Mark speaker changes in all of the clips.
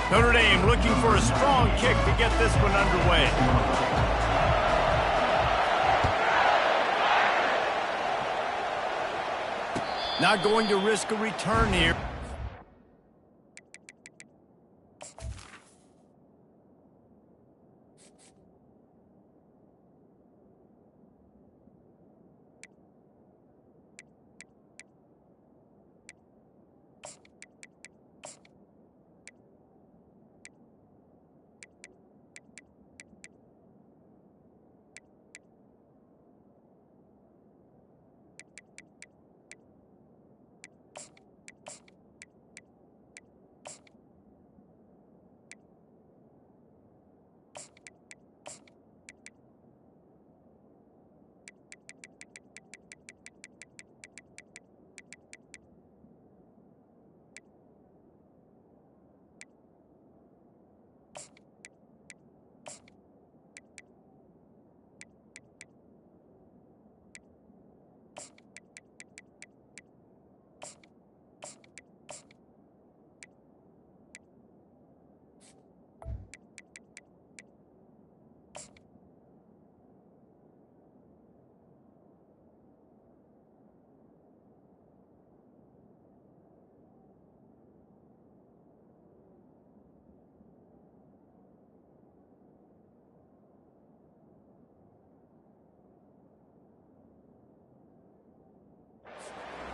Speaker 1: Notre Dame looking for a strong kick to get this one underway. Not going to risk a return here.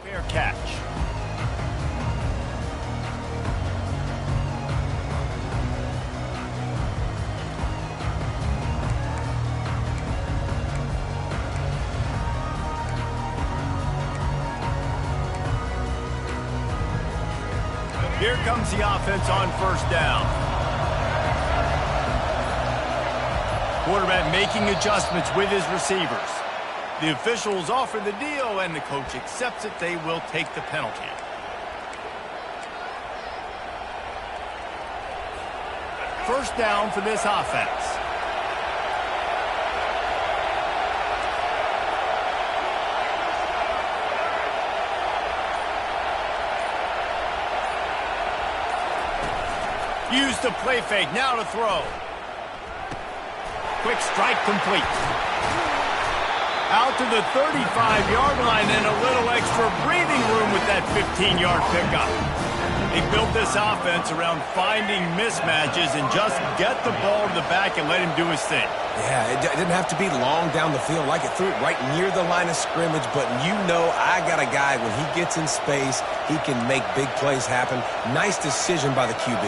Speaker 1: Fair catch. Here comes the offense on first down. Quarterback making adjustments with his receivers. The officials offer the deal, and the coach accepts it. They will take the penalty. First down for this offense. Use the play fake, now to throw. Quick strike complete. Out to the 35-yard line and a little extra breathing room with that 15-yard pickup. They built this offense around finding mismatches and just get the ball to the back and let him do his thing.
Speaker 2: Yeah, it didn't have to be long down the field. Like it threw it right near the line of scrimmage, but you know I got a guy, when he gets in space, he can make big plays happen. Nice decision by the QB.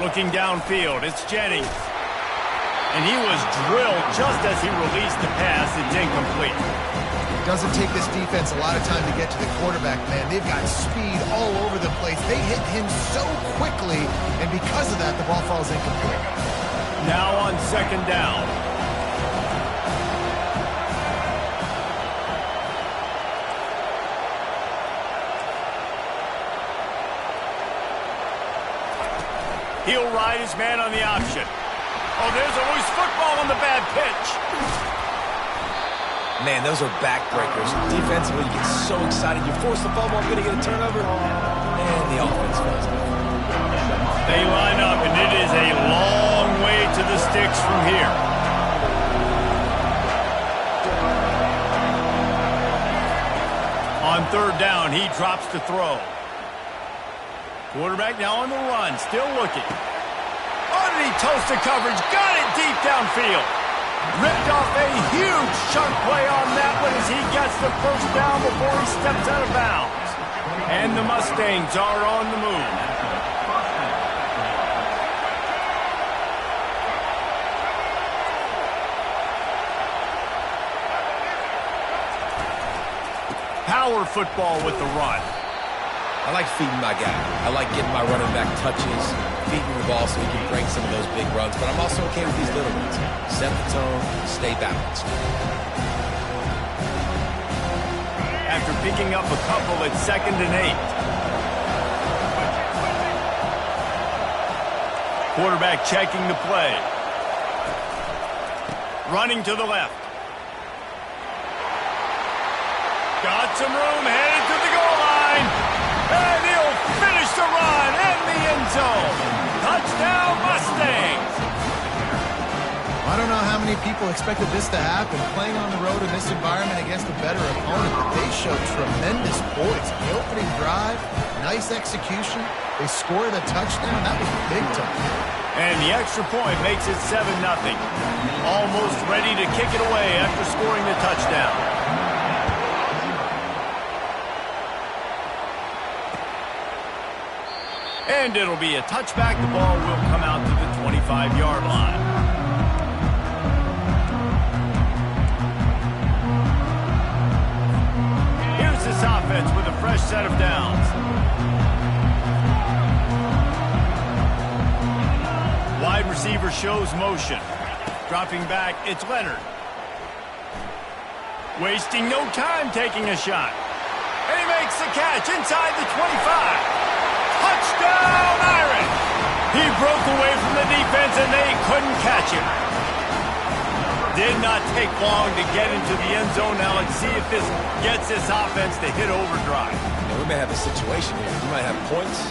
Speaker 1: Looking downfield, it's Jennings. And he was drilled just as he released the pass. It's incomplete.
Speaker 3: It doesn't take this defense a lot of time to get to the quarterback, man. They've got speed all over the place. They hit him so quickly, and because of that, the ball falls incomplete.
Speaker 1: Now on second down. He'll ride his man on the option. Oh, there's a loose football on the bad pitch.
Speaker 2: Man, those are backbreakers. Defensively, you get so excited. You force the fumble, I'm going to get a turnover. And the offense falls out.
Speaker 1: They line up, and it is a long way to the sticks from here. On third down, he drops to throw. Quarterback now on the run, still looking. Oh, did he toast the coverage? Got it deep downfield. Ripped off a huge chunk play on that one as he gets the first down before he steps out of bounds. And the Mustangs are on the move. Power football with the run.
Speaker 2: I like feeding my guy. I like getting my running back touches, feeding the ball so he can break some of those big runs. But I'm also okay with these little ones. Set the tone, stay balanced.
Speaker 1: After picking up a couple at 2nd and 8. Quarterback checking the play. Running to the left. Got some room, headed to the goal line. And he'll finish the run in the end zone. Touchdown, Mustangs.
Speaker 3: I don't know how many people expected this to happen, playing on the road in this environment against a better opponent, but they showed tremendous poise. The opening drive, nice execution. They scored a touchdown. That was big time.
Speaker 1: And the extra point makes it 7-0. Almost ready to kick it away after scoring the touchdown. And it'll be a touchback. The ball will come out to the 25-yard line. Here's this offense with a fresh set of downs. Wide receiver shows motion. Dropping back, it's Leonard. Wasting no time taking a shot. And he makes the catch inside the 25. Touchdown, Irish! He broke away from the defense and they couldn't catch him. Did not take long to get into the end zone. Now let's see if this gets this offense to hit overdrive.
Speaker 2: Yeah, we may have a situation here. We might have points,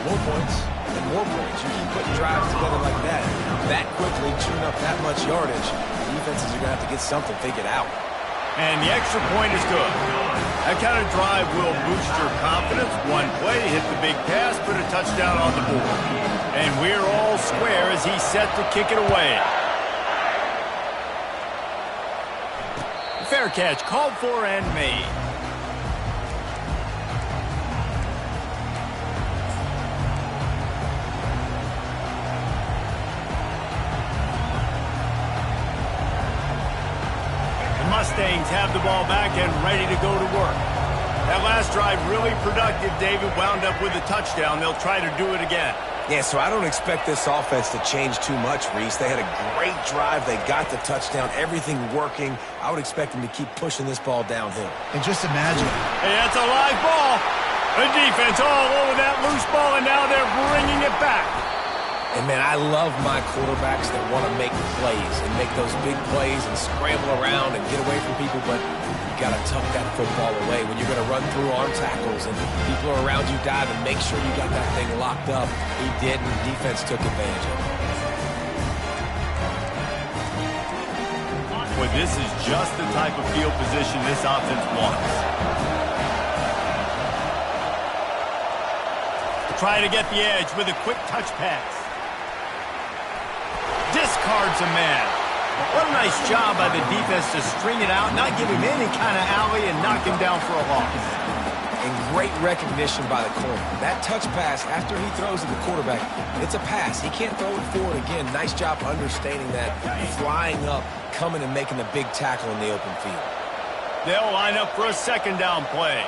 Speaker 2: more points, and more points. You keep putting drives together like that quickly, chewing up that much yardage, defenses are going to have to get something figured out.
Speaker 1: And the extra point is good. That kind of drive will boost your confidence. One play, hit the big pass, put a touchdown on the board. And we're all square as he's set to kick it away. Fair catch called for and made. Mustangs have the ball back and ready to go to work. That last drive really productive. David wound up with a touchdown. They'll try to do it again.
Speaker 2: Yeah, so I don't expect this offense to change too much, Reese. They had a great drive. They got the touchdown. Everything working. I would expect them to keep pushing this ball downhill.
Speaker 3: And just imagine.
Speaker 1: Hey, that's a live ball. The defense all over that loose ball, and now they're bringing it back.
Speaker 2: And, man, I love my quarterbacks that want to make plays and make those big plays and scramble around and get away from people, but you got to tuck that football away when you're going to run through arm tackles and people are around you diving. Make sure you got that thing locked up. He did, and defense took advantage of it.
Speaker 1: Boy, this is just the type of field position this offense wants. Try to get the edge with a quick touch pass. Discards a man. What a nice job by the defense to string it out, not give him any kind of alley, and knock him down for a loss.
Speaker 2: And great recognition by the corner. That touch pass, after he throws at the quarterback, it's a pass. He can't throw it forward again. Nice job understanding that, flying up, coming and making the big tackle in the open field.
Speaker 1: They'll line up for a second down play.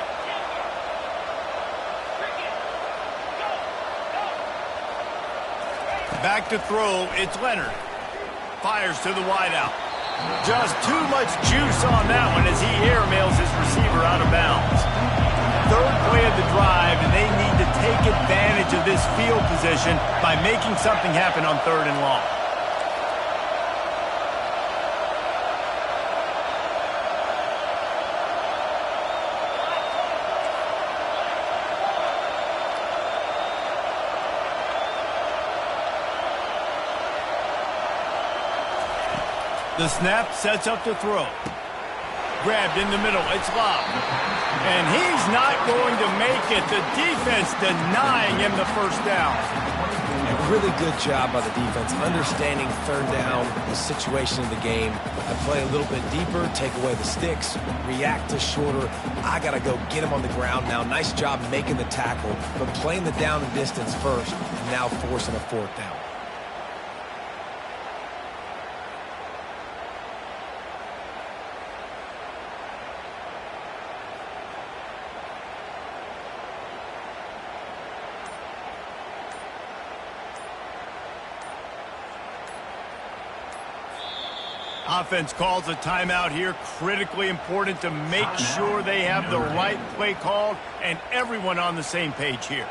Speaker 1: Back to throw, it's Leonard. Fires to the wideout. Just too much juice on that one as he airmails his receiver out of bounds. Third play of the drive, and they need to take advantage of this field position by making something happen on 3rd and long. The snap sets up the throw. Grabbed in the middle. It's Love. And he's not going to make it. The defense denying him the first down.
Speaker 2: A really good job by the defense, understanding 3rd down, the situation of the game. I play a little bit deeper, take away the sticks, react to shorter. I got to go get him on the ground now. Nice job making the tackle, but playing the down and distance first, and now forcing a 4th down.
Speaker 1: Offense calls a timeout here. Critically important to make sure they have the right play called and everyone on the same page here.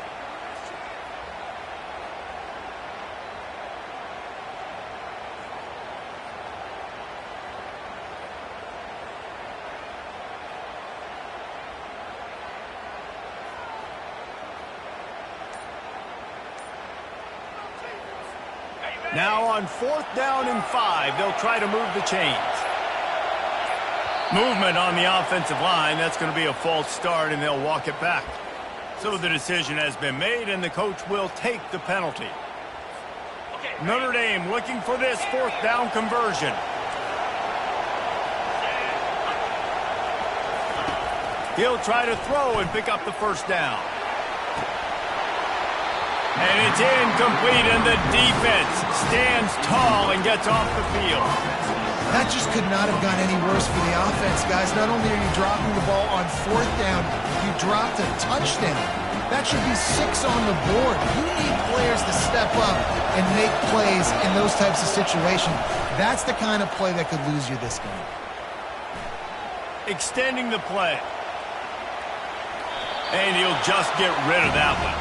Speaker 1: Now on 4th down and 5, they'll try to move the chains. Movement on the offensive line. That's going to be a false start, and they'll walk it back. So the decision has been made, and the coach will take the penalty. Notre Dame looking for this 4th down conversion. He'll try to throw and pick up the 1st down. And it's incomplete, and the defense stands tall and gets off the field.
Speaker 3: That just could not have gone any worse for the offense, guys. Not only are you dropping the ball on 4th down, you dropped a touchdown. That should be 6 on the board. You need players to step up and make plays in those types of situations. That's the kind of play that could lose you this game.
Speaker 1: Extending the play. And he'll just get rid of that one.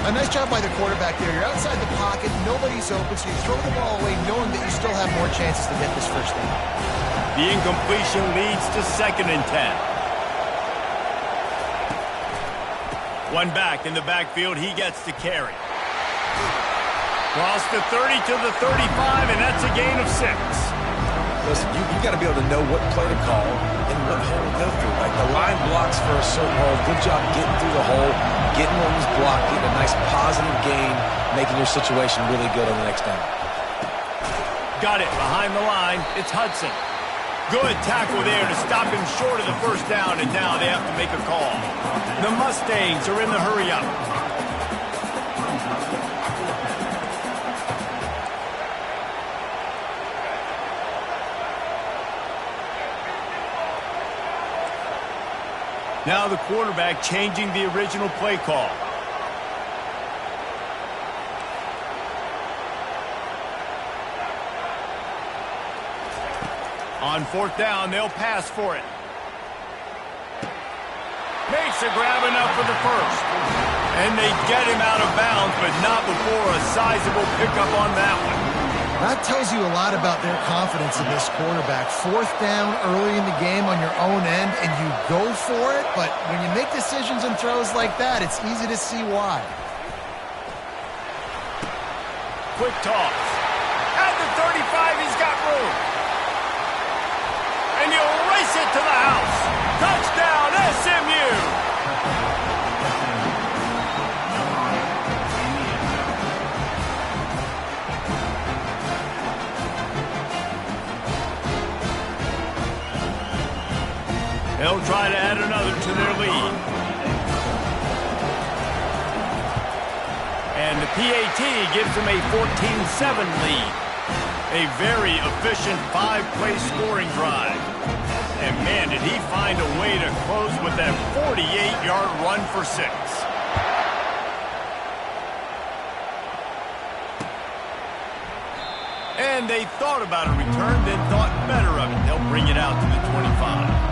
Speaker 3: A nice job by the quarterback there. You're outside the pocket, nobody's open, so you throw the ball away knowing that you still have more chances to get this 1st down.
Speaker 1: The incompletion leads to 2nd and 10. One back in the backfield, he gets to carry. Cross the 30 to the 35, and that's a gain of 6.
Speaker 2: Listen, you got to be able to know what play to call and what hole to go through. Like the line blocks for a certain hole. Good job getting through the hole, getting what was blocked, getting a nice positive gain, making your situation really good on the next down.
Speaker 1: Got it behind the line. It's Hudson. Good tackle there to stop him short of the 1st down, and now they have to make a call. The Mustangs are in the hurry-up. Now the quarterback changing the original play call. On 4th down, they'll pass for it. Makes a grab enough for the 1st. And they get him out of bounds, but not before a sizable pickup on that one.
Speaker 3: That tells you a lot about their confidence in this quarterback. 4th down early in the game on your own end, and you go for it, but when you make decisions and throws like that, it's easy to see why.
Speaker 1: Quick toss. At the 35, he's got room. And he'll race it to the house. Touchdown, SMU! They'll try to add another to their lead. And the PAT gives them a 14-7 lead. A very efficient 5-play scoring drive. And man, did he find a way to close with that 48-yard run for 6. And they thought about a return, then thought better of it. They'll bring it out to the 25.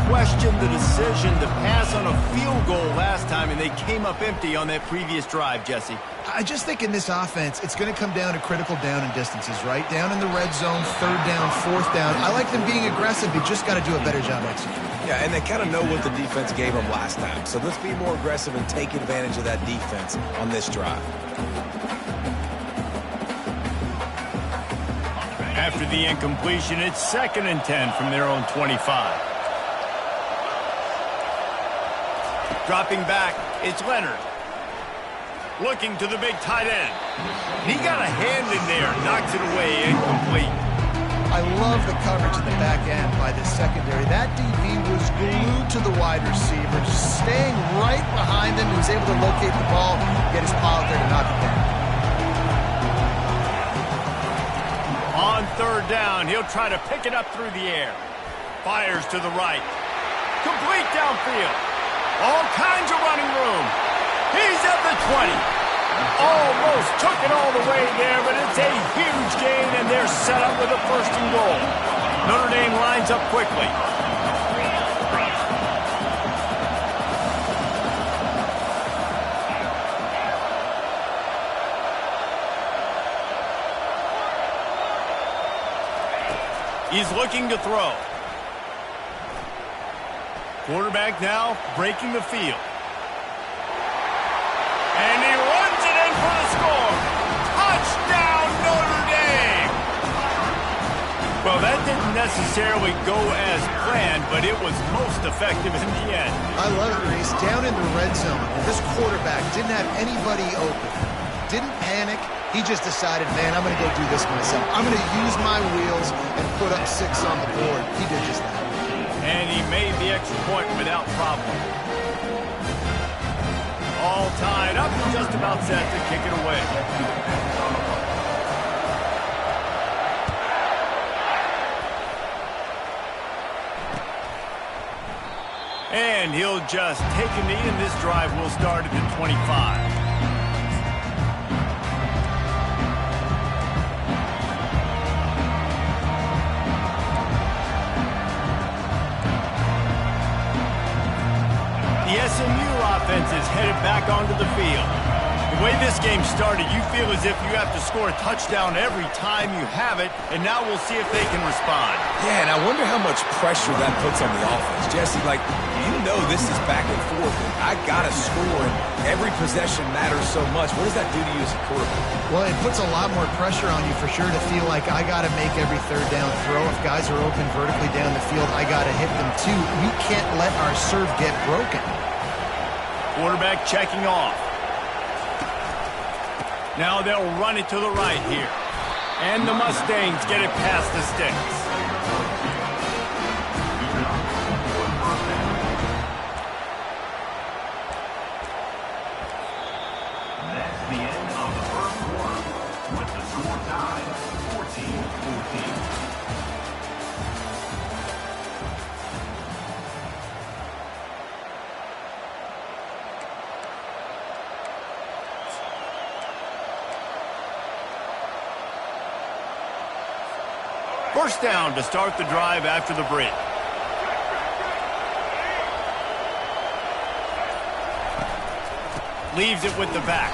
Speaker 1: Question the decision to pass on a field goal last time, and they came up empty on that previous drive, Jesse.
Speaker 3: I just think in this offense, it's going to come down to critical down and distances, right? Down in the red zone, 3rd down, 4th down. I like them being aggressive. They just got to do a better job executing.
Speaker 2: Yeah, and they kind of know what the defense gave them last time. So let's be more aggressive and take advantage of that defense on this drive.
Speaker 1: After the incompletion, it's 2nd and 10 from their own 25. Dropping back, it's Leonard. Looking to the big tight end. He got a hand in there, knocks it away, incomplete.
Speaker 3: I love the coverage in the back end by this secondary. That DB was glued to the wide receiver, just staying right behind him. He was able to locate the ball, get his paw out there to knock it down.
Speaker 1: On 3rd down, he'll try to pick it up through the air. Fires to the right. Complete downfield. All kinds of running room. He's at the 20. Almost took it all the way there, but it's a huge gain, and they're set up with a 1st and goal. Notre Dame lines up quickly. He's looking to throw. Quarterback now breaking the field. And he runs it in for the score. Touchdown, Notre Dame! Well, that didn't necessarily go as planned, but it was most effective in the end.
Speaker 3: I love it, Reese. Down in the red zone, and this quarterback didn't have anybody open. Didn't panic. He just decided, man, I'm going to go do this myself. I'm going to use my wheels and put up 6 on the board. He did just that.
Speaker 1: And he made the extra point without problem. All tied up and just about set to kick it away. And he'll just take a knee, and this drive will start at the 25. The SMU offense is headed back onto the field. The way this game started, you feel as if you have to score a touchdown every time you have it, and now we'll see if they can respond.
Speaker 2: Yeah, and I wonder how much pressure that puts on the offense. Jesse, this is back and forth. I got to score, and every possession matters so much. What does that do to you as a quarterback?
Speaker 3: Well, it puts a lot more pressure on you for sure to feel like I got to make every third down throw. If guys are open vertically down the field, I got to hit them too. We can't let our serve get broken.
Speaker 1: Quarterback checking off. Now they'll run it to the right here. And the Mustangs get it past the sticks.
Speaker 4: That's the end of the first quarter, with the score tied 14-14.
Speaker 1: First down to start the drive after the break. Leaves it with the back.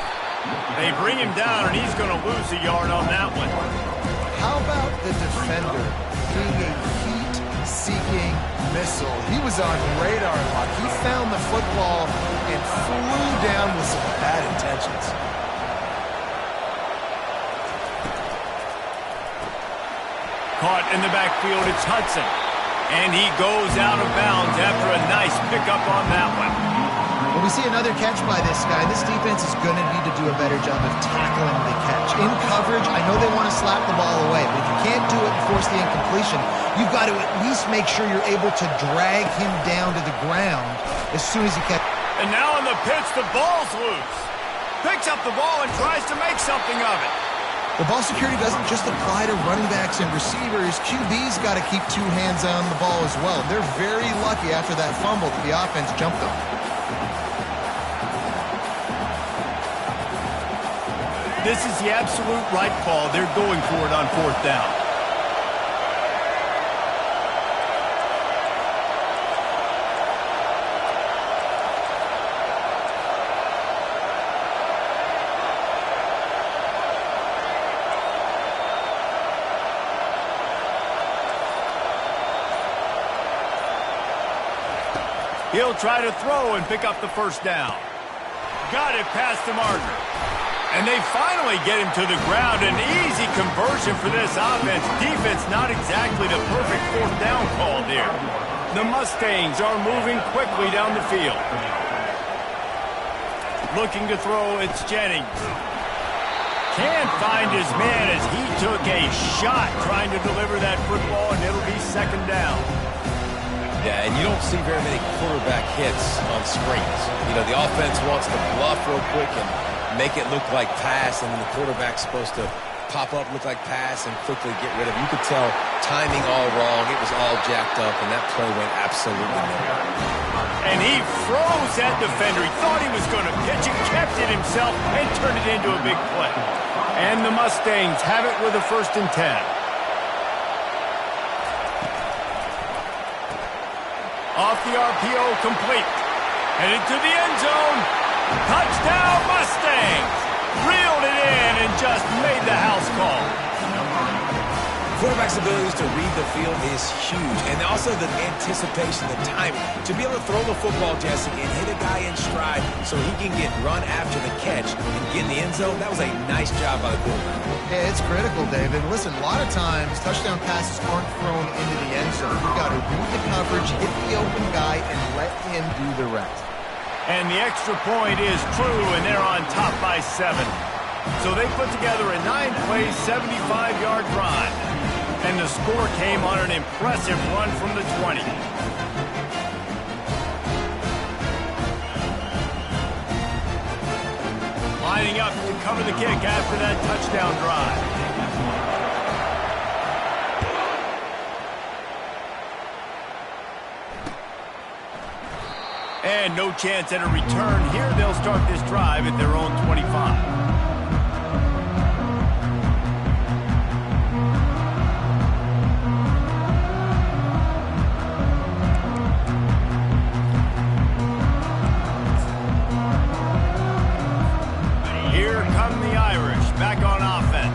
Speaker 1: They bring him down, and he's going to lose a yard on that one.
Speaker 3: How about the defender being a heat-seeking missile? He was on radar lock. He found the football and flew down with some bad intentions.
Speaker 1: Caught in the backfield, it's Hudson. And he goes out of bounds after a nice pickup on that one.
Speaker 3: When we see another catch by this guy, this defense is going to need to do a better job of tackling the catch. In coverage, I know they want to slap the ball away, but if you can't do it and force the incompletion, you've got to at least make sure you're able to drag him down to the ground as soon as you catch.
Speaker 1: And now on the pitch, the ball's loose. Picks up the ball and tries to make something of it.
Speaker 3: The ball security doesn't just apply to running backs and receivers. QB's got to keep 2 hands on the ball as well. They're very lucky after that fumble that the offense jumped them.
Speaker 1: This is the absolute right call. They're going for it on 4th down. He'll try to throw and pick up the first down. Got it past the marker. And they finally get him to the ground. An easy conversion for this offense. Defense not exactly the perfect 4th down call there. The Mustangs are moving quickly down the field. Looking to throw, it's Jennings. Can't find his man as he took a shot trying to deliver that football, and it'll be 2nd down.
Speaker 2: Yeah, and you don't see very many quarterback hits on screens. You know, the offense wants to bluff real quick and make it look like pass, and the quarterback's supposed to pop up, look like pass, and quickly get rid of it. You could tell timing all wrong. It was all jacked up, and that play went absolutely nowhere.
Speaker 1: And he froze that defender. He thought he was going to pitch it, kept it himself, and turned it into a big play. And the Mustangs have it with a 1st and 10. Off the RPO, complete. Headed to the end zone. Touchdown, Mustangs! Reeled it in and just made the house call.
Speaker 2: Quarterback's abilities to read the field is huge, and also the anticipation, the timing. To be able to throw the football, Jesse, and hit a guy in stride so he can get run after the catch and get in the end zone, that was a nice job by the quarterback.
Speaker 3: Yeah, it's critical, David. Listen, a lot of times touchdown passes aren't thrown into the end zone. You've got to read the coverage, hit the open guy, and let him do the rest.
Speaker 1: And the extra point is true, and they're on top by 7. So they put together a 9-play, 75-yard drive. And the score came on an impressive run from the 20. Lining up to cover the kick after that touchdown drive. And no chance at a return here. They'll start this drive at their own 25. Back on offense.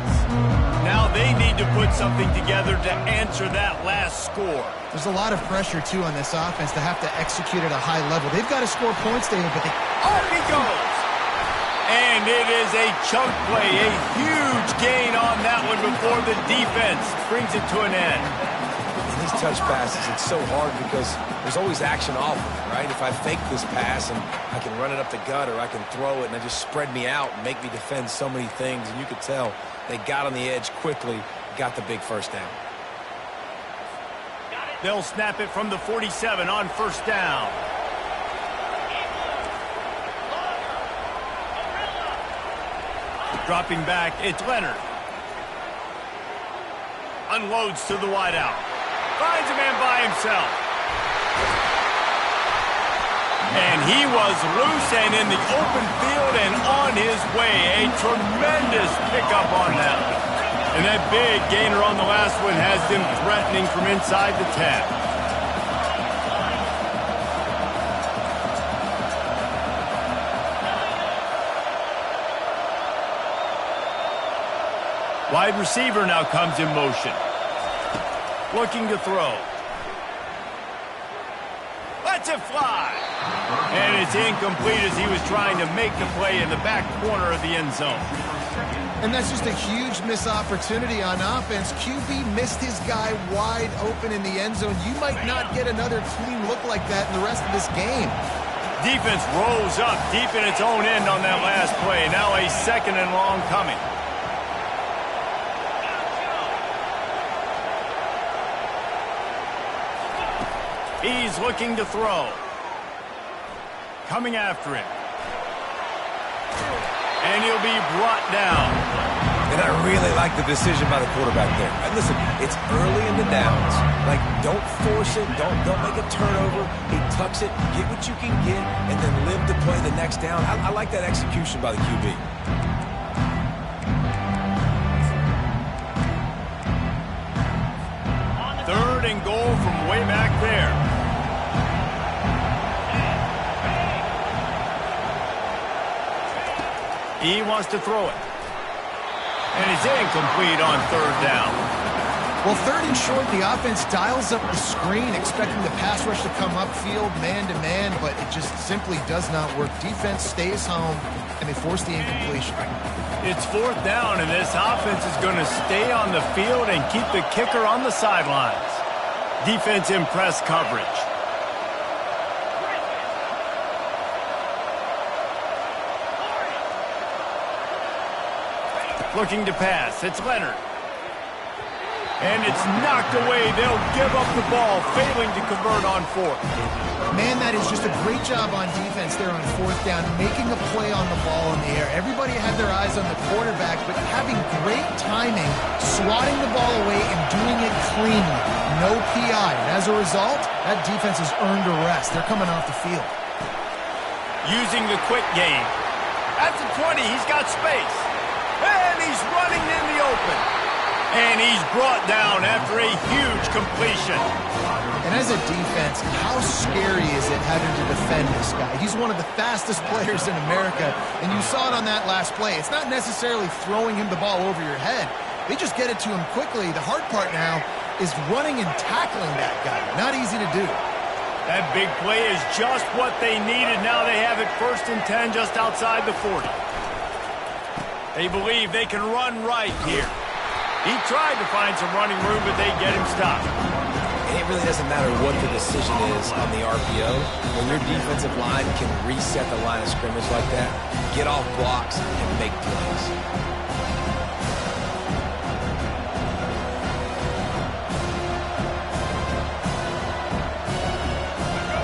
Speaker 1: Now they need to put something together to answer that last score.
Speaker 3: There's a lot of pressure, too, on this offense to have to execute at a high level. They've got to score points, David, but they...
Speaker 1: Off he goes! And it is a chunk play, a huge gain on that one before the defense brings it to an end.
Speaker 2: In these touch passes, it's so hard because there's always action off of it, right? If I fake this pass and I can run it up the gut or I can throw it and it just spread me out and make me defend so many things, and you could tell they got on the edge quickly, got the big first down.
Speaker 1: They'll snap it from the 47 on first down. Dropping back, it's Leonard. Unloads to the wideout. Finds a man by himself. And he was loose and in the open field and on his way. A tremendous pickup on that. And that big gainer on the last one has them threatening from inside the 10. Wide receiver now comes in motion. Looking to throw. Lets it fly. And it's incomplete as he was trying to make the play in the back corner of the end zone.
Speaker 3: And that's just a huge missed opportunity on offense. QB missed his guy wide open in the end zone. You might not get another clean look like that in the rest of this game.
Speaker 1: Defense rose up deep in its own end on that last play. Now a second and long coming. He's looking to throw. Coming after him. And he'll be brought down.
Speaker 2: And I really like the decision by the quarterback there. And listen, it's early in the downs. Like, don't force it. Don't make a turnover. He tucks it, get what you can get, and then live to play the next down. I like that execution by the QB.
Speaker 1: Third and goal from way back there. He wants to throw it. And it's incomplete on third down.
Speaker 3: Well, third and short, the offense dials up the screen, expecting the pass rush to come upfield, man-to-man, but it just simply does not work. Defense stays home, and they force the incompletion.
Speaker 1: It's fourth down, and this offense is going to stay on the field and keep the kicker on the sidelines. Defense in press coverage. Looking to pass. It's Leonard. And it's knocked away. They'll give up the ball, failing to convert on fourth.
Speaker 3: Man, that is just a great job on defense there on fourth down, making a play on the ball in the air. Everybody had their eyes on the quarterback, but having great timing, swatting the ball away and doing it cleanly. No PI. And as a result, that defense has earned a rest. They're coming off the field.
Speaker 1: Using the quick game. At the 20, he's got space. And he's running in the open. And he's brought down after a huge completion.
Speaker 3: And as a defense, how scary is it having to defend this guy? He's one of the fastest players in America, and you saw it on that last play. It's not necessarily throwing him the ball over your head. They just get it to him quickly. The hard part now is running and tackling that guy. Not easy to do.
Speaker 1: That big play is just what they needed. Now they have it 1st and 10 just outside the 40. They believe they can run right here. He tried to find some running room, but they get him stopped.
Speaker 2: And it really doesn't matter what the decision is on the RPO. When your defensive line can reset the line of scrimmage like that, get off blocks and make plays.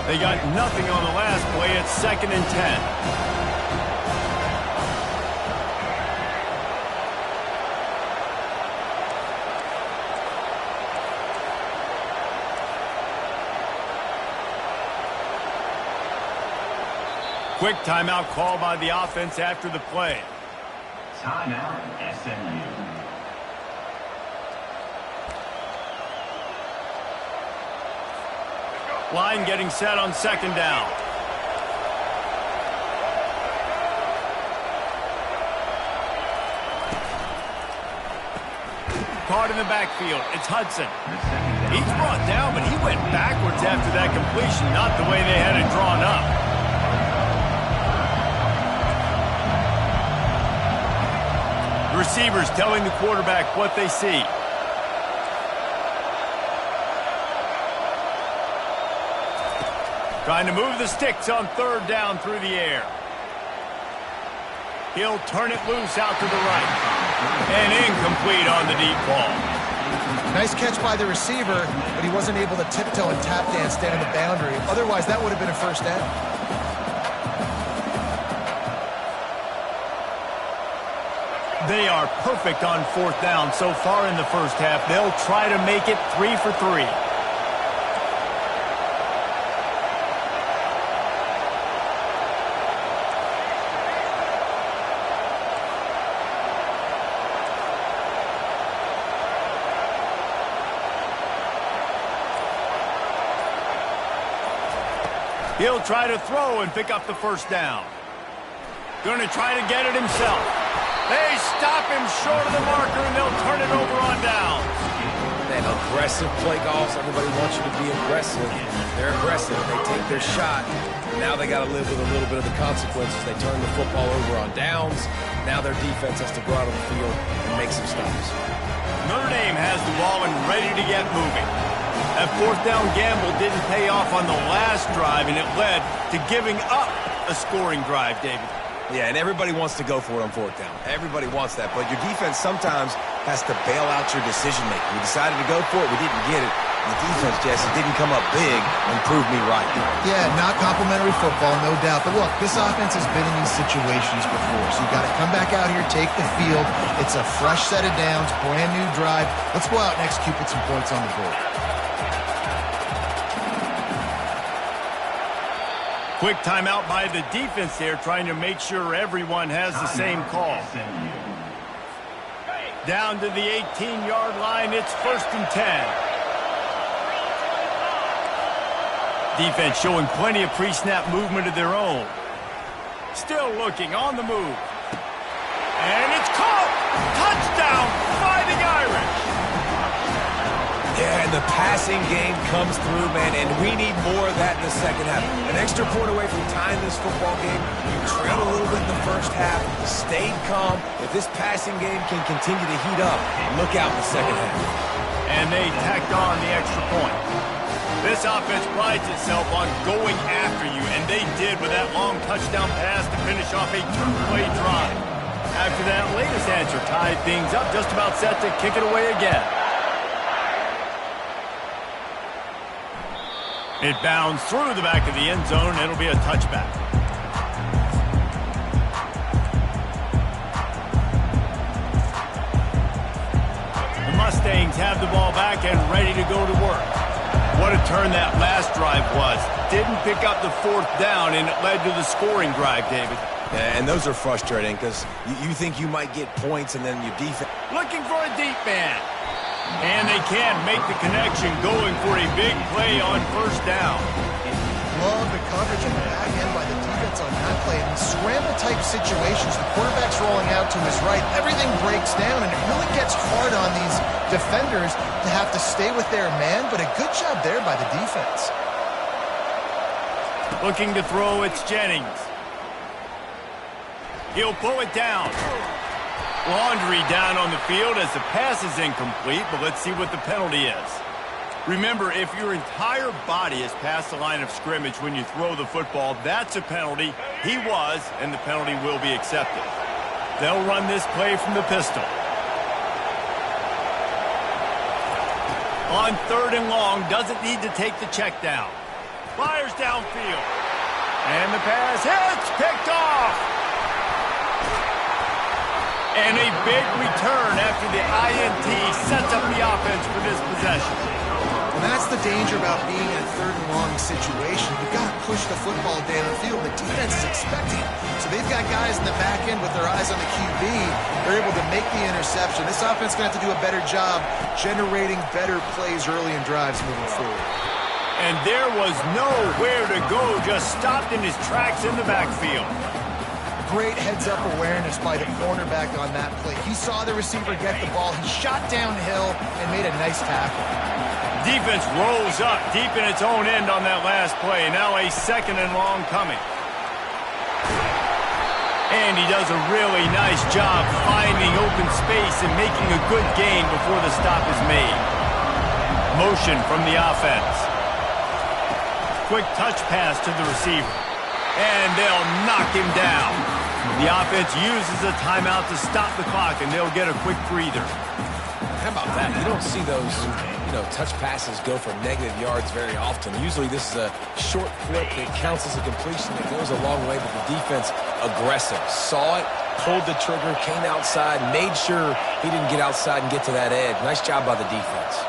Speaker 1: They got nothing on the last play. It's 2nd and 10. Quick timeout called by the offense after the play.
Speaker 4: Timeout, SMU.
Speaker 1: Line getting set on 2nd down. Caught in the backfield. It's Hudson. He's brought down, but he went backwards after that completion, not the way they had it drawn up. Receivers telling the quarterback what they see. Trying to move the sticks on 3rd down through the air. He'll turn it loose out to the right. And incomplete on the deep ball.
Speaker 3: Nice catch by the receiver, but he wasn't able to tiptoe and tap dance down the boundary. Otherwise, that would have been a 1st down.
Speaker 1: They are perfect on 4th down so far in the 1st half. They'll try to make it 3 for 3. He'll try to throw and pick up the 1st down. Going to try to get it himself. They stop him short of the marker, and they'll turn it over on downs.
Speaker 2: Man, aggressive play calls. Everybody wants you to be aggressive. They're aggressive. They take their shot. Now they got to live with a little bit of the consequences. They turn the football over on downs. Now their defense has to go out on the field and make some stops.
Speaker 1: Notre Dame has the ball and ready to get moving. That 4th down gamble didn't pay off on the last drive, and it led to giving up a scoring drive, David.
Speaker 2: Yeah, and everybody wants to go for it on 4th down. Everybody wants that, but your defense sometimes has to bail out your decision-making. We decided to go for it. We didn't get it. The defense, Jesse, didn't come up big and prove me right.
Speaker 3: Yeah, not complimentary football, no doubt. But look, this offense has been in these situations before, so you got to come back out here, take the field. It's a fresh set of downs, brand new drive. Let's go out and execute, put some points on the board.
Speaker 1: Quick timeout by the defense there, trying to make sure everyone has the same call. Down to the 18-yard line, it's 1st and 10. Defense showing plenty of pre-snap movement of their own. Still looking on the move. And it's caught! Touchdown, Fighting Irish!
Speaker 2: Yeah, and the passing game comes through, man, and we need more of that in the 2nd half. An extra point away from tying this football game. You trailed a little bit in the 1st half, stayed calm. If this passing game can continue to heat up, look out in the 2nd half.
Speaker 1: And they tacked on the extra point. This offense prides itself on going after you, and they did with that long touchdown pass to finish off a 2-play drive. After that latest answer tied things up, just about set to kick it away again. It bounds through the back of the end zone. It'll be a touchback. The Mustangs have the ball back and ready to go to work. What a turn that last drive was. Didn't pick up the 4th down, and it led to the scoring drive, David.
Speaker 2: Yeah, and those are frustrating because you think you might get points, and then your defense.
Speaker 1: Looking for a deep man. And they can't make the connection, going for a big play on 1st down.
Speaker 3: love the coverage on the back end by the defense on that play. In scramble-type situations, the quarterback's rolling out to his right. Everything breaks down, and it really gets hard on these defenders to have to stay with their man, but a good job there by the defense.
Speaker 1: Looking to throw, it's Jennings. He'll pull it down. Laundry down on the field as the pass is incomplete, but let's see what the penalty is. Remember, if your entire body is past the line of scrimmage when you throw the football, that's a penalty. He was, and the penalty will be accepted. They'll run this play from the pistol. On 3rd and long, doesn't need to take the check down. Fires downfield. And the pass hits, picked off. And a big return after the INT sets up the offense for this possession.
Speaker 3: And that's the danger about being in a 3rd and long situation. You've got to push the football downfield. The defense is expecting it. So they've got guys in the back end with their eyes on the QB. They're able to make the interception. This offense is going to have to do a better job generating better plays early in drives moving forward.
Speaker 1: And there was nowhere to go, just stopped in his tracks in the backfield.
Speaker 3: Great heads-up awareness by the cornerback on that play. He saw the receiver get the ball. He shot downhill and made a nice tackle.
Speaker 1: Defense rolls up deep in its own end on that last play. Now a 2nd and long coming. And he does a really nice job finding open space and making a good gain before the stop is made. Motion from the offense. Quick touch pass to the receiver. And they'll knock him down. The offense uses a timeout to stop the clock, and they'll get a quick breather.
Speaker 2: How about that? You don't see those, touch passes go for negative yards very often. Usually this is a short flip that counts as a completion that goes a long way, but the defense aggressive. Saw it, pulled the trigger, came outside, made sure he didn't get outside and get to that edge. Nice job by the defense.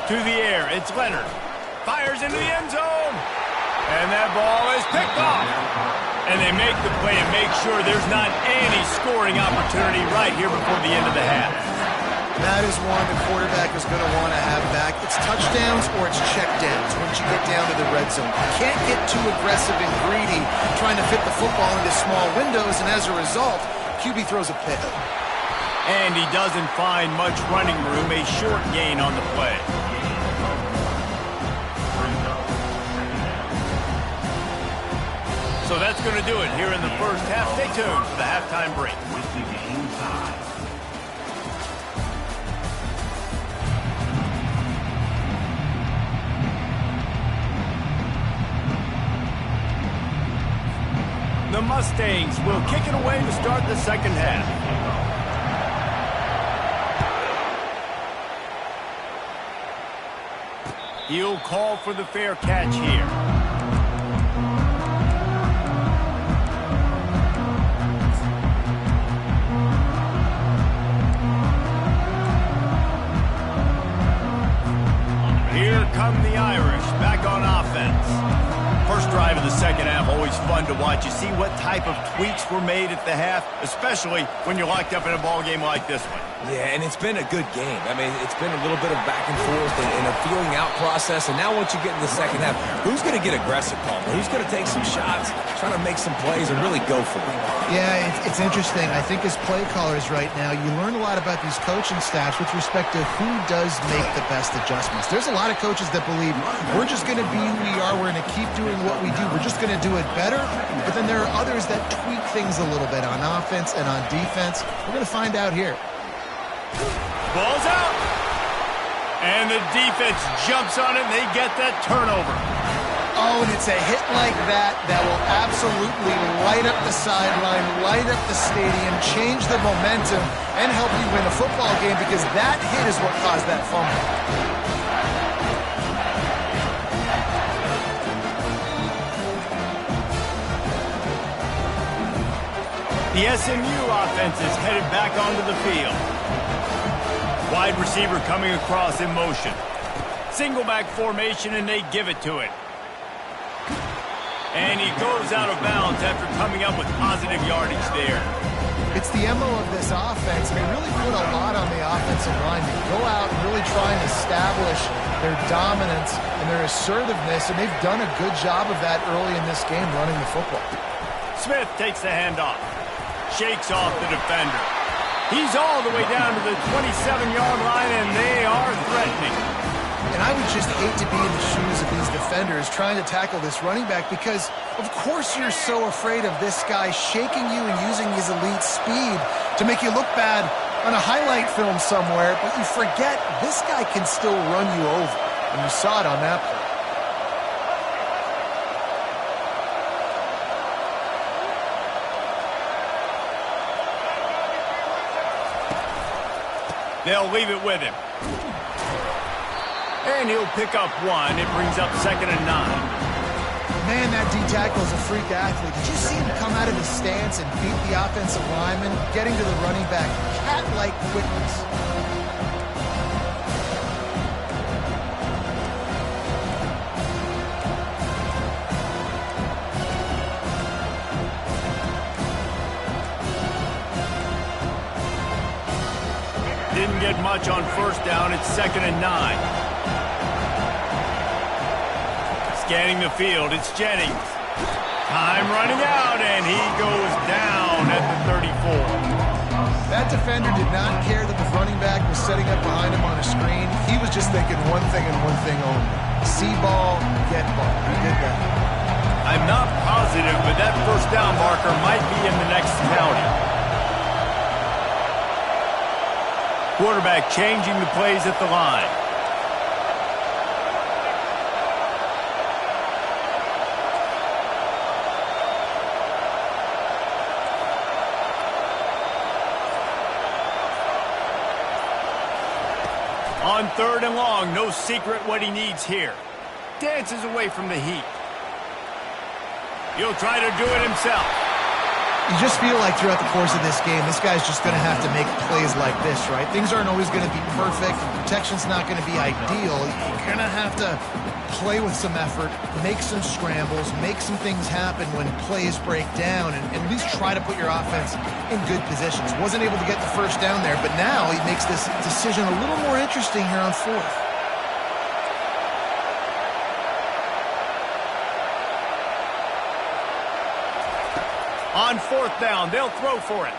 Speaker 1: To the air, it's Leonard. Fires into the end zone. And that ball is picked off. And they make the play and make sure there's not any scoring opportunity right here before the end of the half.
Speaker 3: That is one the quarterback is going to want to have back. It's touchdowns or it's checkdowns once you get down to the red zone. You can't get too aggressive and greedy trying to fit the football into small windows, and as a result, QB throws a pick.
Speaker 1: And he doesn't find much running room, a short gain on the play. So that's going to do it here in the first half. Stay tuned for the halftime break.
Speaker 4: With the game tied.
Speaker 1: The Mustangs will kick it away to start the second half. He'll call for the fair catch here. Here come the Irish, back on offense. First drive of the second half, always fun to watch. You see what type of tweaks were made at the half, especially when you're locked up in a ball game like this one.
Speaker 2: Yeah, and it's been a good game. I mean, it's been a little bit of back and forth and a feeling out process. And now once you get in the second half, who's going to get aggressive, Paul? Who's going to take some shots, try to make some plays, and really go for it?
Speaker 3: Yeah, it's interesting. I think as play callers right now, you learn a lot about these coaching staffs with respect to who does make the best adjustments. There's a lot of coaches that believe we're just going to be who we are. We're going to keep doing what we do. We're just going to do it better. But then there are others that tweak things a little bit on offense and on defense. We're going to find out here.
Speaker 1: Ball's out. And the defense jumps on it, and they get that turnover.
Speaker 3: Oh, and it's a hit like that that will absolutely light up the sideline, light up the stadium, change the momentum, and help you win a football game, because that hit is what caused that fumble.
Speaker 1: The SMU offense is headed back onto the field. Wide receiver coming across in motion. Single back formation, and they give it to it. And he goes out of bounds after coming up with positive yardage there.
Speaker 3: It's the MO of this offense. They really put a lot on the offensive line. They go out and really try and establish their dominance and their assertiveness, and they've done a good job of that early in this game running the football.
Speaker 1: Smith takes the handoff. Shakes off the defender. He's all the way down to the 27-yard line, and they are threatening.
Speaker 3: And I would just hate to be in the shoes of these defenders trying to tackle this running back because, of course, you're so afraid of this guy shaking you and using his elite speed to make you look bad on a highlight film somewhere, but you forget this guy can still run you over. And you saw it on that play.
Speaker 1: They'll leave it with him. And he'll pick up one. It brings up 2nd and 9.
Speaker 3: Man, that D-tackle is a freak athlete. Did you see him come out of his stance and beat the offensive lineman, getting to the running back, cat-like quickness?
Speaker 1: Didn't get much on 1st down. It's 2nd and 9. Scanning the field, it's Jennings. Time running out, and he goes down at the 34.
Speaker 3: That defender did not care that the running back was setting up behind him on a screen. He was just thinking one thing and one thing only. See ball, get ball. He did that.
Speaker 1: I'm not positive, but that 1st down marker might be in the next county. Quarterback changing the plays at the line. On 3rd and long, no secret what he needs here. Dances away from the heat. He'll try to do it himself.
Speaker 3: You just feel like throughout the course of this game, this guy's just going to have to make plays like this, right? Things aren't always going to be perfect. Protection's not going to be ideal. You're going to have to play with some effort, make some scrambles, make some things happen when plays break down, and at least try to put your offense in good positions. Wasn't able to get the 1st down there, but now he makes this decision a little more interesting here on 4th.
Speaker 1: On 4th down, they'll throw for it.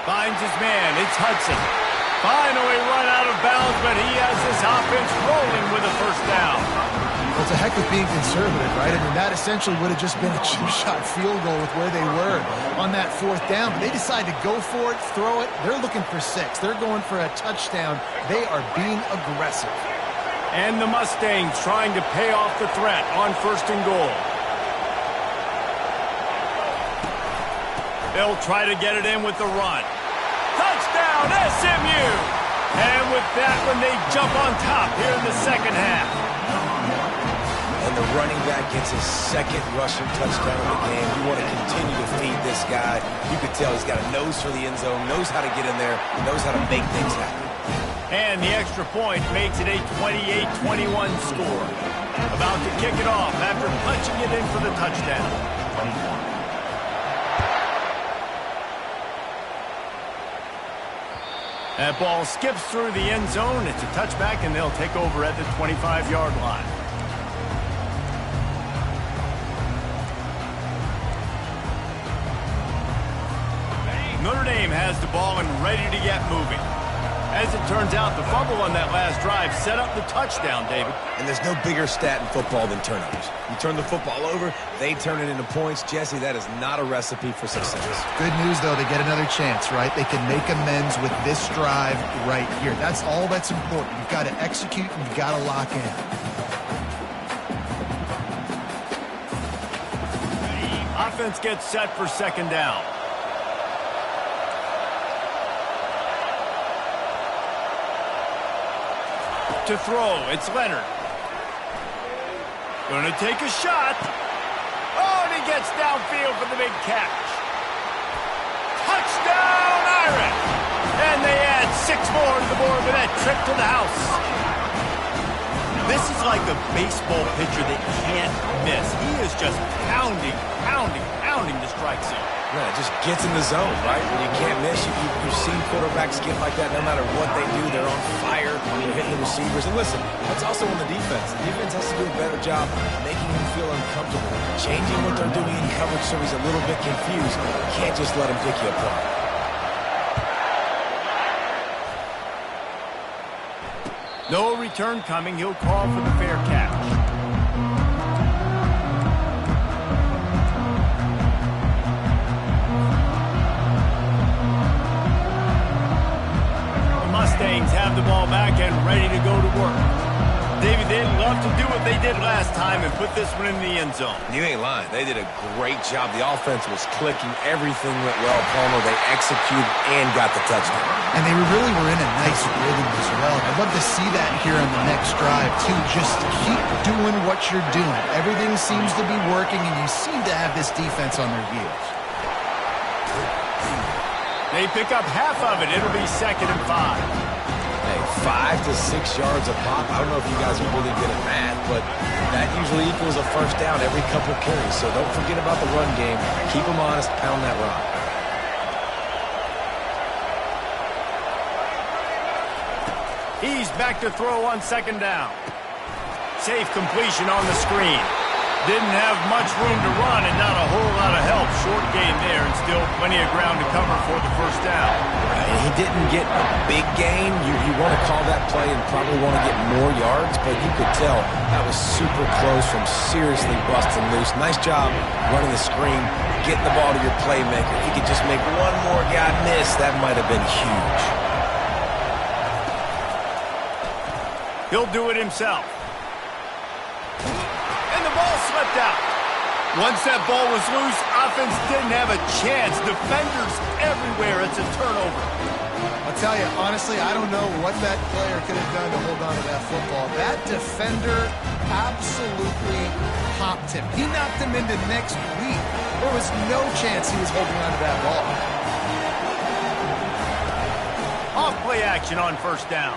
Speaker 1: Finds his man. It's Hudson. Finally run out of bounds, but he has this offense rolling with a 1st down.
Speaker 3: Well, it's a heck of being conservative, right? I mean, that essentially would have just been a chip-shot field goal with where they were on that 4th down. But they decide to go for it, throw it. They're looking for 6. They're going for a touchdown. They are being aggressive.
Speaker 1: And the Mustangs trying to pay off the threat on 1st and goal. They'll try to get it in with the run. Touchdown, SMU! And with that one, they jump on top here in the 2nd half.
Speaker 2: And the running back gets his 2nd rushing touchdown of the game. You want to continue to feed this guy. You could tell he's got a nose for the end zone, knows how to get in there, knows how to make things happen.
Speaker 1: And the extra point makes it a 28-21 score. About to kick it off after punching it in for the touchdown. That ball skips through the end zone. It's a touchback, and they'll take over at the 25-yard line. Notre Dame has the ball and ready to get moving. As it turns out, the fumble on that last drive set up the touchdown, David.
Speaker 2: And there's no bigger stat in football than turnovers. You turn the football over, they turn it into points. Jesse, that is not a recipe for success.
Speaker 3: Good news, though, they get another chance, right? They can make amends with this drive right here. That's all that's important. You've got to execute and you've got to lock in.
Speaker 1: Offense gets set for 2nd down. To throw, it's Leonard. Gonna take a shot. Oh, and he gets downfield for the big catch. Touchdown, Irish! And they add 6 more to the board with that trip to the house. This is like a baseball pitcher that can't miss. He is just pounding the strike zone.
Speaker 2: Yeah, it just gets in the zone, right? When you can't miss, you've seen quarterbacks get like that no matter what they do. They're on fire. They're hitting the receivers. And listen, that's also on the defense. The defense has to do a better job making him feel uncomfortable, changing what they're doing in coverage so he's a little bit confused. You can't just let him pick you apart.
Speaker 1: No return coming. He'll call for the fair catch. Mustangs have the ball back and ready to go to work. David, they'd love to do what they did last time and put this one in the end zone.
Speaker 2: You ain't lying. They did a great job. The offense was clicking. Everything went well, Palmer. They executed and got the touchdown.
Speaker 3: And they really were in a nice rhythm as well. I'd love to see that here on the next drive, too. Just keep doing what you're doing. Everything seems to be working, and you seem to have this defense on their heels.
Speaker 1: They pick up half of it. It'll be 2nd and 5.
Speaker 2: Hey, 5 to 6 yards a pop. I don't know if you guys are really good at math, but that usually equals a first down every couple carries. So don't forget about the run game. Keep them honest. Pound that rock.
Speaker 1: He's back to throw on 2nd down. Safe completion on the screen. Didn't have much room to run and not a whole lot of help. Short gain there and still plenty of ground to cover for the first down.
Speaker 2: He didn't get a big gain. You want to call that play and probably want to get more yards, but you could tell that was super close from seriously busting loose. Nice job running the screen, getting the ball to your playmaker. If he could just make one more guy miss, that might have been huge.
Speaker 1: He'll do it himself. And the ball slipped out. Once that ball was loose, offense didn't have a chance. Defenders everywhere. It's a turnover.
Speaker 3: I'll tell you, honestly, I don't know what that player could have done to hold on to that football. That defender absolutely popped him. He knocked him into next week. There was no chance he was holding on to that ball.
Speaker 1: Off play action on 1st down.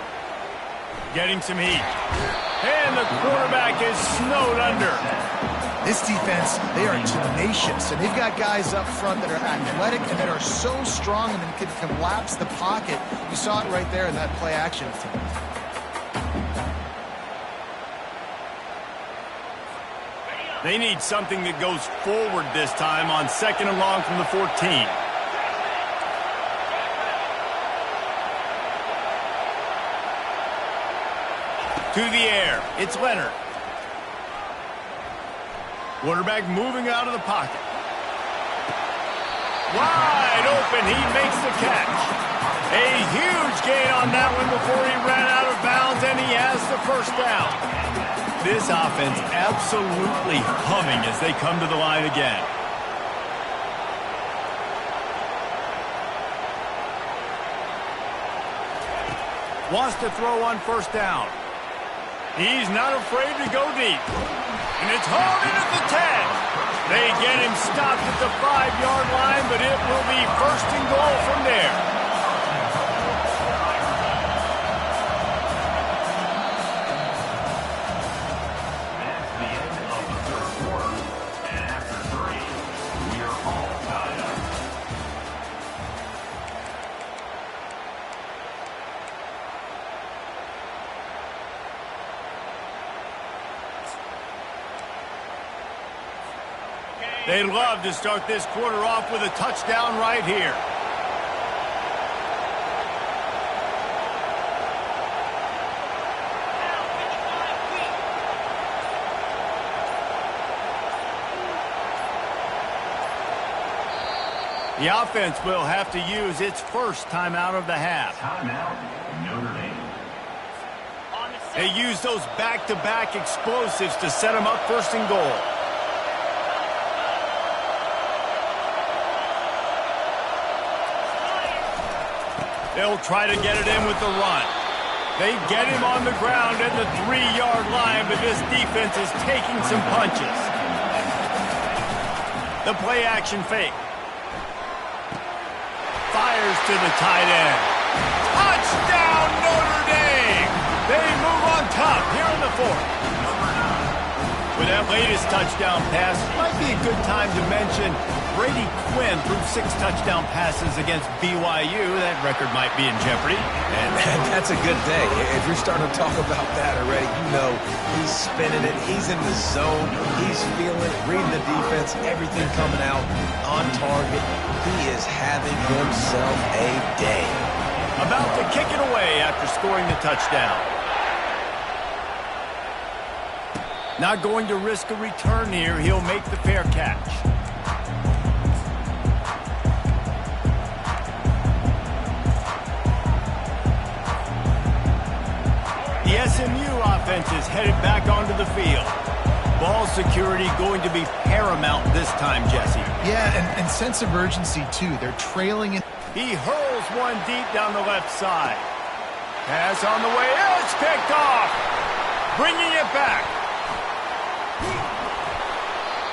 Speaker 1: Getting some heat. And the quarterback is snowed under.
Speaker 3: This defense, they are tenacious, and they've got guys up front that are athletic and that are so strong and can collapse the pocket. You saw it right there in that play action attempt.
Speaker 1: They need something that goes forward this time on 2nd and long from the 14. To the air. It's Leonard. Quarterback moving out of the pocket. Wide open. He makes the catch. A huge gain on that one before he ran out of bounds, and he has the first down. This offense absolutely humming as they come to the line again. Wants to throw on 1st down. He's not afraid to go deep. And it's hauled in at the 10. They get him stopped at the 5-yard line, but it will be 1st and goal from there.
Speaker 4: That's the end of the 3rd quarter. And after 3, we are all tied up.
Speaker 1: They'd love to start this quarter off with a touchdown right here. The offense will have to use its first timeout of the half.
Speaker 4: Timeout, Notre Dame.
Speaker 1: They use those back-to-back explosives to set them up 1st and goal. They'll try to get it in with the run. They get him on the ground at the 3-yard line, but this defense is taking some punches. The play action fake. Fires to the tight end. Touchdown, Notre Dame! They move on top here in the 4th. With that latest touchdown pass, might be a good time to mention Brady Quinn threw 6 touchdown passes against BYU. That record might be in jeopardy.
Speaker 2: And that's a good day. If you're starting to talk about that already, you know he's spinning it. He's in the zone. He's feeling it, reading the defense, everything coming out on target. He is having himself a day.
Speaker 1: About to kick it away after scoring the touchdown. Not going to risk a return here. He'll make the fair catch. The SMU offense is headed back onto the field. Ball security going to be paramount this time, Jesse.
Speaker 3: Yeah, and sense of urgency, too. They're trailing in.
Speaker 1: He hurls one deep down the left side. Pass on the way. It's picked off. Bringing it back.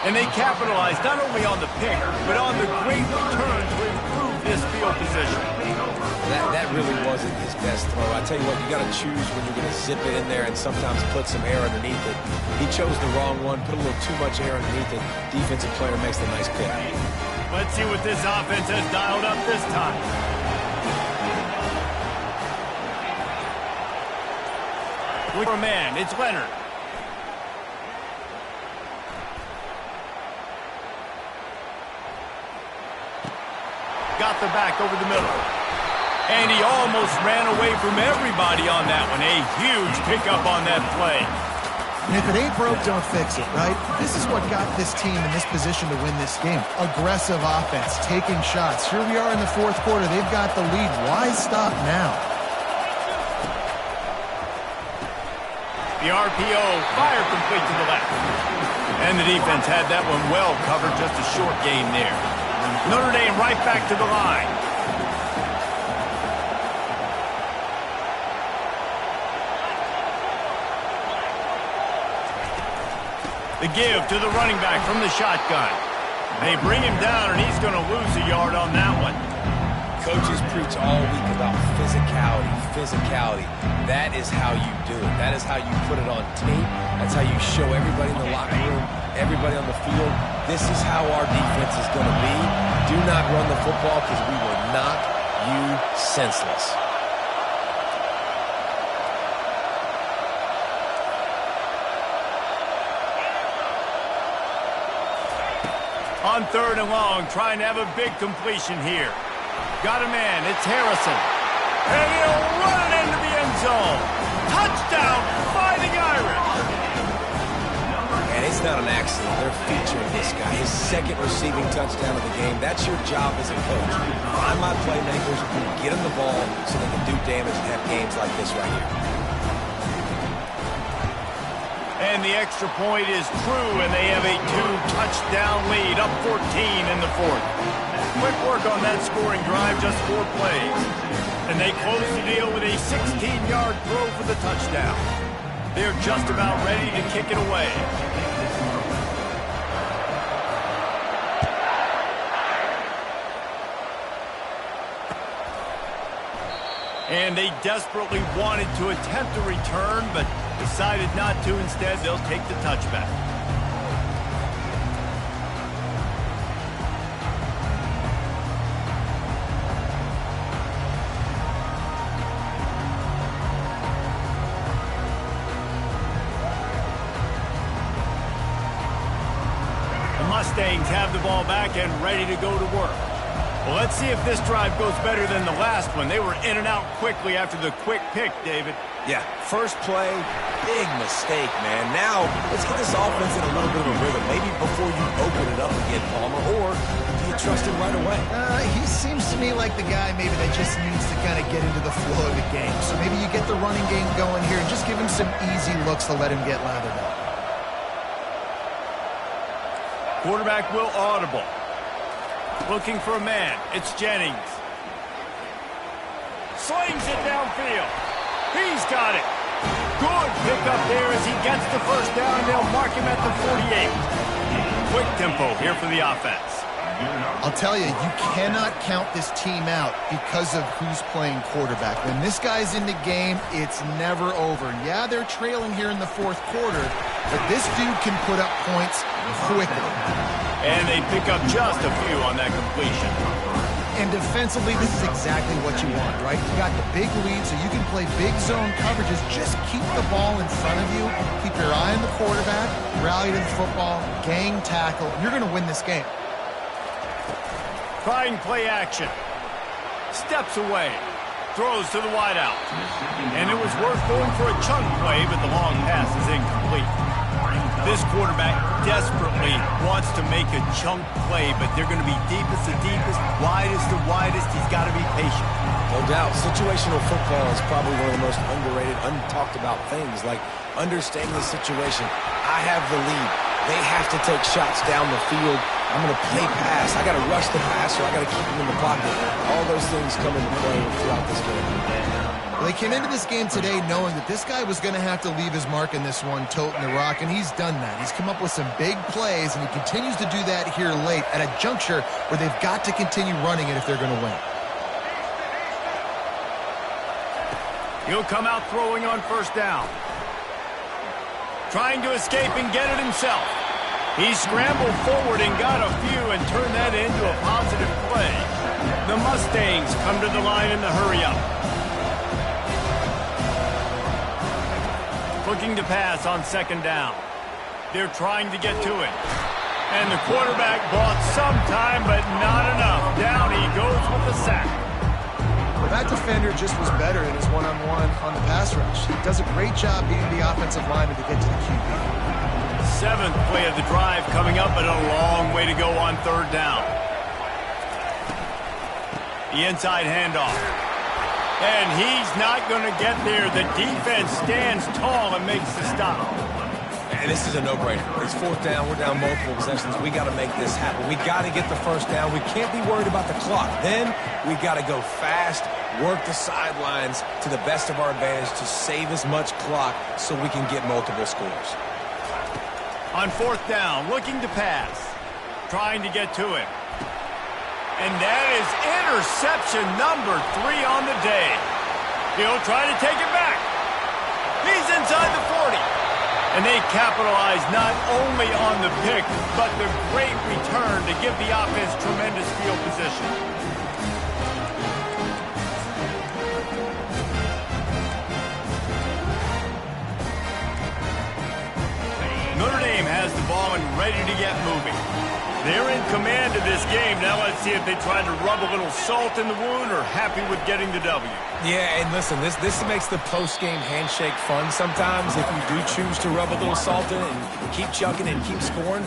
Speaker 1: And they capitalized not only on the pick, but on the great return to improve this field position.
Speaker 2: That really wasn't his best throw. I tell you what, you got to choose when you're going to zip it in there and sometimes put some air underneath it. He chose the wrong one, put a little too much air underneath it. Defensive player makes the nice pick.
Speaker 1: Let's see what this offense has dialed up this time. Look for a man, it's Leonard. Got the back over the middle. And he almost ran away from everybody on that one. A huge pickup on that play.
Speaker 3: And if it ain't broke, don't fix it, right? This is what got this team in this position to win this game. Aggressive offense, taking shots. Here we are in the fourth quarter. They've got the lead. Why stop now?
Speaker 1: The RPO fire complete to the left. And the defense had that one well covered. Just a short game there. Notre Dame right back to the line. The give to the running back from the shotgun. They bring him down, and he's going to lose a yard on that one.
Speaker 2: Coaches preach all week about physicality, physicality. That is how you do it. That is how you put it on tape. That's how you show everybody in the locker room, everybody on the field, this is how our defense is going to be. Do not run the football because we will knock you senseless.
Speaker 1: On 3rd and long, trying to have a big completion here. Got a man, it's Harrison. And he'll run it into the end zone. Touchdown, Fighting Irish.
Speaker 2: And it's not an accident. They're featuring this guy. His 2nd receiving touchdown of the game. That's your job as a coach. Find my playmakers, get them the ball so they can do damage and have games like this right here.
Speaker 1: And the extra point is true, and they have a 2-touchdown lead, up 14 in the 4th. Quick work on that scoring drive, just 4 plays. And they close the deal with a 16-yard throw for the touchdown. They're just about ready to kick it away. And they desperately wanted to attempt a return, but decided not to. Instead, they'll take the touchback. The Mustangs have the ball back and ready to go to work. Well, let's see if this drive goes better than the last one. They were in and out quickly after the quick pick, David.
Speaker 2: Yeah, first play, big mistake, man. Now, let's get this offense in a little bit of a rhythm. Maybe before you open it up again, Palmer, or do you trust him right away?
Speaker 3: He seems to me like the guy maybe that just needs to kind of get into the flow of the game. So maybe you get the running game going here and just give him some easy looks to let him get lathered up.
Speaker 1: Quarterback will audible. Looking for a man. It's Jennings. Slings it downfield. He's got it. Good pickup there as he gets the first down. They'll mark him at the 48. Quick tempo here for the offense.
Speaker 3: I'll tell you, you cannot count this team out because of who's playing quarterback. When this guy's in the game, it's never over. Yeah, they're trailing here in the 4th quarter, but this dude can put up points quickly.
Speaker 1: And they pick up just a few on that completion.
Speaker 3: And defensively, this is exactly what you want, right? You got the big lead, so you can play big zone coverages. Just keep the ball in front of you. Keep your eye on the quarterback. Rally to the football. Gang tackle. You're going to win this game.
Speaker 1: Trying play action. Steps away. Throws to the wideout. And it was worth going for a chunk play, but the long pass is incomplete. This quarterback desperately wants to make a chunk play, but they're going to be deepest to deepest, widest to widest. He's got to be patient.
Speaker 2: No doubt. Situational football is probably one of the most underrated, untalked about things, like understanding the situation. I have the lead. They have to take shots down the field. I'm going to play pass. I got to rush the passer. I got to keep him in the pocket. All those things come into play throughout this game.
Speaker 3: Well, they came into this game today knowing that this guy was going to have to leave his mark in this one, toting the rock, and he's done that. He's come up with some big plays, and he continues to do that here late at a juncture where they've got to continue running it if they're going to win.
Speaker 1: He'll come out throwing on first down. Trying to escape and get it himself. He scrambled forward and got a few and turned that into a positive play. The Mustangs come to the line in the hurry-up. Looking to pass on second down. They're trying to get to it. And the quarterback bought some time, but not enough. Down he goes with the sack.
Speaker 3: Well, that defender just was better in his one-on-one on the pass rush. He does a great job being the offensive lineman to get to the QB.
Speaker 1: Seventh play of the drive coming up, but a long way to go on third down. The inside handoff. And he's not going to get there. The defense stands tall and makes the stop.
Speaker 2: And this is a no-brainer. It's fourth down. We're down multiple possessions. We got to make this happen. We got to get the first down. We can't be worried about the clock. Then we got to go fast, work the sidelines to the best of our advantage to save as much clock so we can get multiple scores.
Speaker 1: On fourth down, looking to pass. Trying to get to him. And that is interception number 3 on the day. He'll try to take it back. He's inside the 40. And they capitalize not only on the pick, but the great return to give the offense tremendous field position. Notre Dame has the ball and ready to get moving. They're in command of this game. Now let's see if they try to rub a little salt in the wound or happy with getting the W.
Speaker 2: Yeah, and listen, this makes the post-game handshake fun sometimes. If you do choose to rub a little salt in it and keep chucking and keep scoring,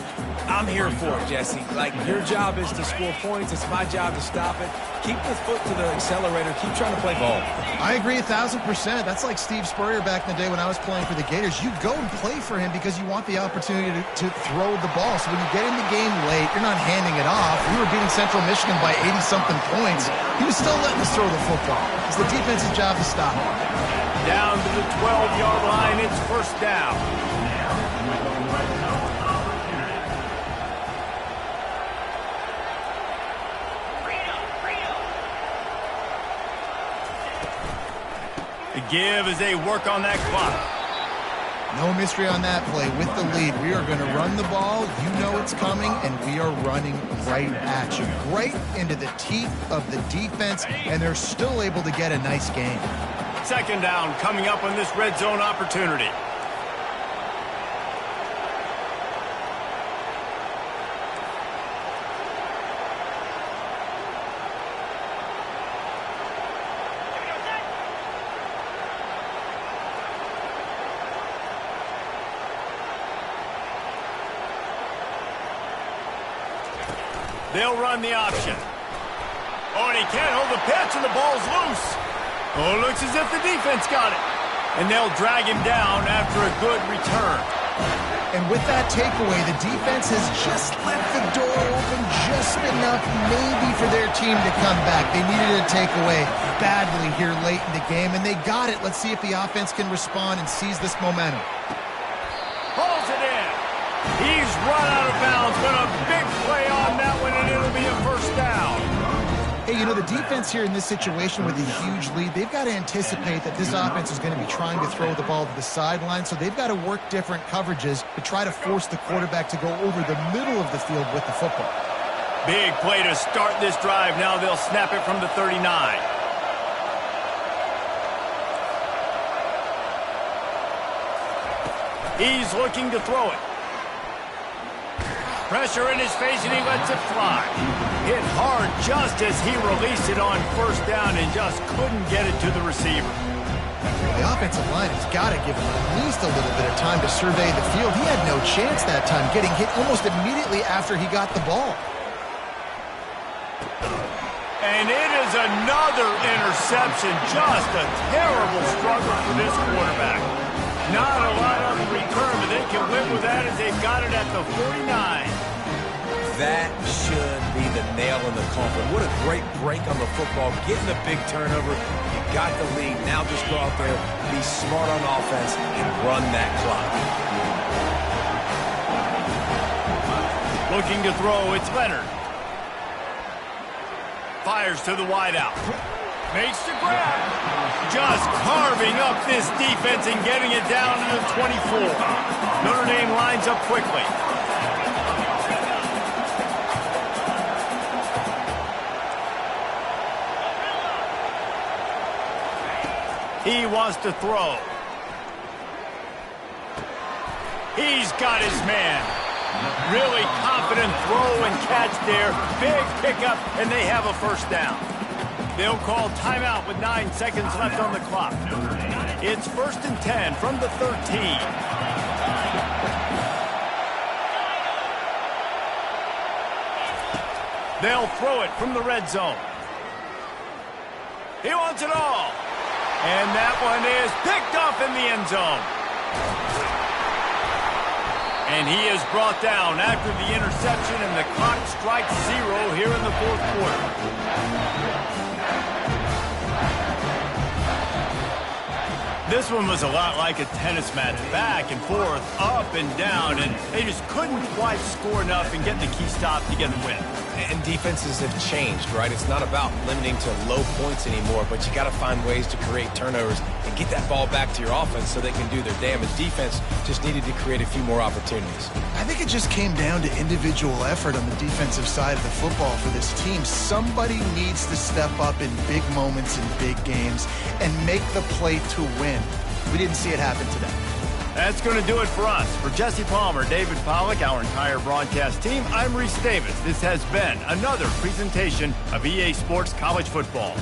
Speaker 2: I'm here for it, Jesse. Like, your job is to score points. It's my job to stop it. Keep the foot to the accelerator. Keep trying to play ball.
Speaker 3: I agree 1,000%. That's like Steve Spurrier back in the day when I was playing for the Gators. You go and play for him because you want the opportunity to throw the ball. So when you get in the game late, you're not handing it off. We were beating Central Michigan by 80-something points. He was still letting us throw the football. It's the defense's job to stop it.
Speaker 1: Down to the 12-yard line, it's first down. The give as they work on that clock.
Speaker 3: No mystery on that play. With the lead, we are going to run the ball. You know it's coming, and we are running right at you. Right into the teeth of the defense, and they're still able to get a nice game.
Speaker 1: Second down coming up on this red zone opportunity. They'll run the option. Oh, and he can't hold the pitch, and the ball's loose. Oh, it looks as if the defense got it. And they'll drag him down after a good return.
Speaker 3: And with that takeaway, the defense has just left the door open just enough maybe for their team to come back. They needed a takeaway badly here late in the game, and they got it. Let's see if the offense can respond and seize this momentum.
Speaker 1: Pulls it in. He's run out of bounds, but a big play on that one, and it'll be a first down.
Speaker 3: Hey, you know, the defense here in this situation with a huge lead, they've got to anticipate that this offense is going to be trying to throw the ball to the sideline, so they've got to work different coverages to try to force the quarterback to go over the middle of the field with the football.
Speaker 1: Big play to start this drive. Now they'll snap it from the 39. He's looking to throw it. Pressure in his face, and he lets it fly. Hit hard just as he released it on first down and just couldn't get it to the receiver.
Speaker 3: The offensive line has got to give him at least a little bit of time to survey the field. He had no chance that time, getting hit almost immediately after he got the ball.
Speaker 1: And it is another interception. Just a terrible struggle for this quarterback. Not a lot on the return, but they can win with that as they've got it at the 49.
Speaker 2: That should be the nail in the coffin. What a great break on the football. Getting the big turnover. You got the lead. Now just go out there, be smart on offense, and run that clock.
Speaker 1: Looking to throw, it's Leonard. Fires to the wideout. Makes the grab. Just carving up this defense and getting it down to the 24. Notre Dame lines up quickly. He wants to throw. He's got his man. Really confident throw and catch there. Big pickup, and they have a first down. They'll call timeout with 9 seconds left on the clock. It's 1st and 10 from the 13. They'll throw it from the red zone. He wants it all. And that one is picked off in the end zone. And he is brought down after the interception, and the clock strikes 0 here in the fourth quarter. This one was a lot like a tennis match, back and forth, up and down, and they just couldn't quite score enough and get the key stop to get the win.
Speaker 2: And defenses have changed, right? It's not about limiting to low points anymore, but you got to find ways to create turnovers and get that ball back to your offense so they can do their damage. Defense just needed to create a few more opportunities.
Speaker 3: I think it just came down to individual effort on the defensive side of the football for this team. Somebody needs to step up in big moments in big games and make the play to win. We didn't see it happen today.
Speaker 1: That's going to do it for us. For Jesse Palmer, David Pollack, our entire broadcast team, I'm Reese Davis. This has been another presentation of EA Sports College Football.